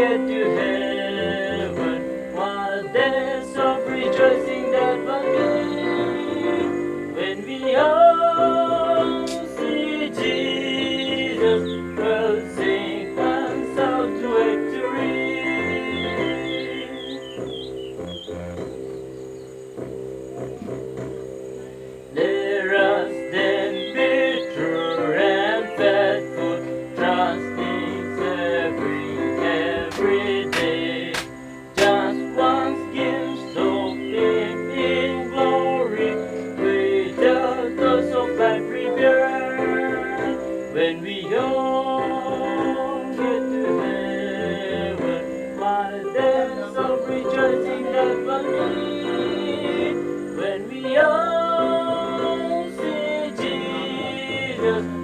get to heaven, what a dance of rejoicing that will be when we all see Jesus. We'll sing and shout to victory. Let us then be true and faithful, trusting, serving every day. Just one glimpse of Him in glory, with the dose of life return. When we all get to heaven, what a dance of rejoicing that will be when we all see Jesus.